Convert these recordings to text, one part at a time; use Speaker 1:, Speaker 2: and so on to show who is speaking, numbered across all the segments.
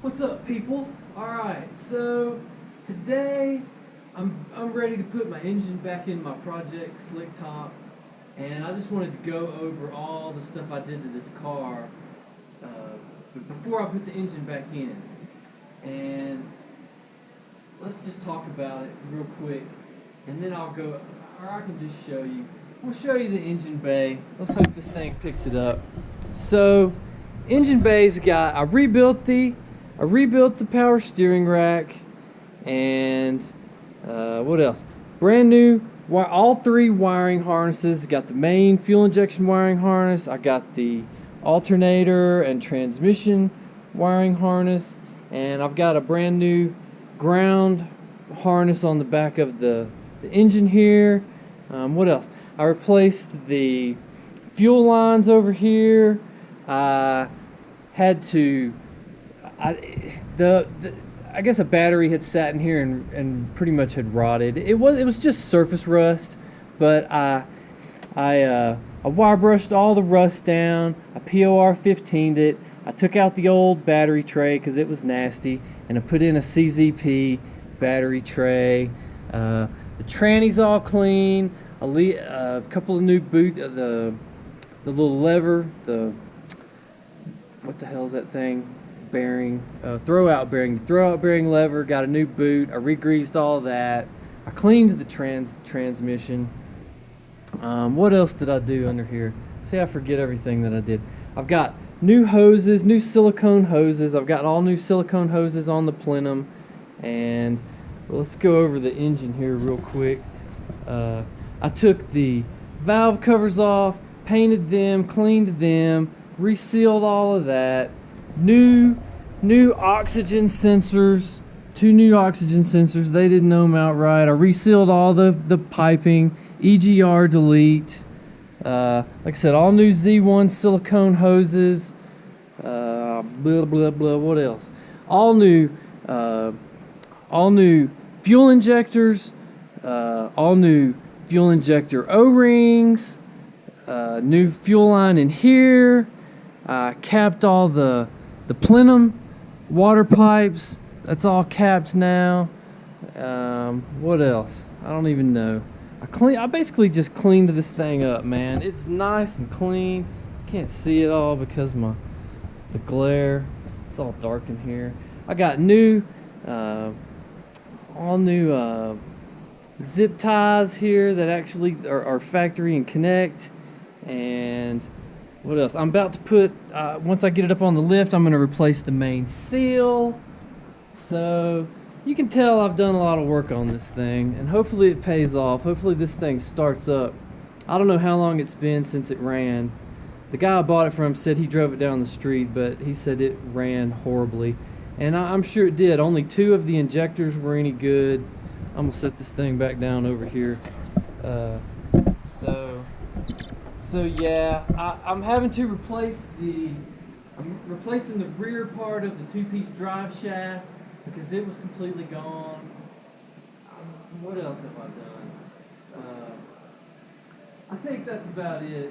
Speaker 1: What's up, people? Alright, so today I'm ready to put my engine back in my project Slick Top, and I just wanted to go over all the stuff I did to this car before I put the engine back in. And let's just talk about it real quick, and then I'll go, or I can just show you. We'll show you the engine bay. Let's hope this thing picks it up. So, engine bay's got, I rebuilt the power steering rack, and what else? Brand new, all three wiring harnesses. Got the main fuel injection wiring harness. I got the alternator and transmission wiring harness, and I've got a brand new ground harness on the back of the engine here. What else? I replaced the fuel lines over here. I had to. I guess a battery had sat in here and pretty much had rotted. It was just surface rust, but I wire brushed all the rust down. I POR 15'd it. I took out the old battery tray because it was nasty, and I put in a CZP battery tray. The tranny's all clean. A couple of new the little lever, what the hell is that thing? Bearing, throwout bearing lever, got a new boot. I re-greased all that. I cleaned the transmission. What else did I do under here? See, I forget everything that I did. I've got new hoses, new silicone hoses. I've got all new silicone hoses on the plenum. And let's go over the engine here real quick. I took the valve covers off, painted them, cleaned them, resealed all of that. New oxygen sensors, 2 new oxygen sensors. They didn't know them outright. I resealed all the piping, EGR delete. Like I said, all new Z1 silicone hoses. Blah blah blah. What else? All new fuel injectors. All new fuel injector O-rings. New fuel line in here. Capped all the plenum water pipes. That's all capped now. What else? I don't even know. I basically just cleaned this thing up, man. It's nice and clean. Can't see it all because the glare. It's all dark in here. I got all new zip ties here that actually are factory and connect. And what else? I'm about to put, once I get it up on the lift, I'm going to replace the main seal. So you can tell I've done a lot of work on this thing, and hopefully it pays off. Hopefully this thing starts up. I don't know how long it's been since it ran. The guy I bought it from said he drove it down the street, but he said it ran horribly. And I'm sure it did. Only 2 of the injectors were any good. I'm going to set this thing back down over here. So yeah, I'm having to I'm replacing the rear part of the 2-piece drive shaft because it was completely gone. What else have I done? I think that's about it.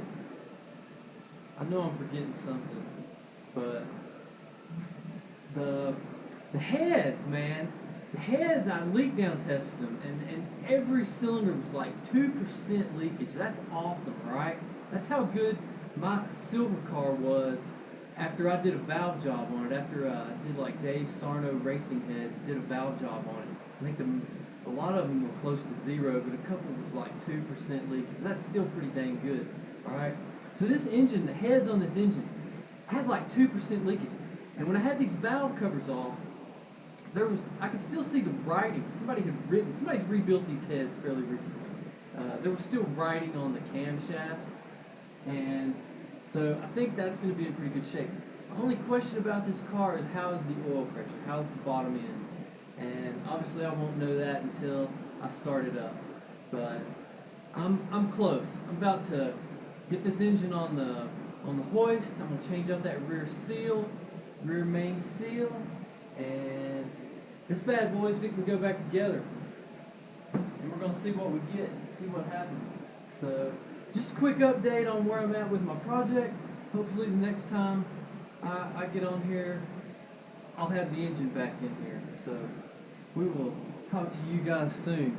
Speaker 1: I know I'm forgetting something, but the heads, man. The heads, I leak down tested them, and every cylinder was like 2% leakage. That's awesome, right? That's how good my silver car was after I did a valve job on it. After I did like Dave Sarno Racing Heads, did a valve job on it. I think a lot of them were close to 0, but a couple was like 2% leakage. That's still pretty dang good, all right? So this engine, the heads on this engine, had like 2% leakage. And when I had these valve covers off, I could still see the writing. Somebody's rebuilt these heads fairly recently. There was still writing on the camshafts, and so I think that's going to be in pretty good shape. The only question about this car is how is the oil pressure? How's the bottom end? And obviously I won't know that until I start it up. But I'm close. I'm about to get this engine on the hoist. I'm going to change out that rear main seal, and this bad boy's fixing to go back together. And we're going to see what we get, see what happens. So, just a quick update on where I'm at with my project. Hopefully the next time I get on here, I'll have the engine back in here. So we will talk to you guys soon.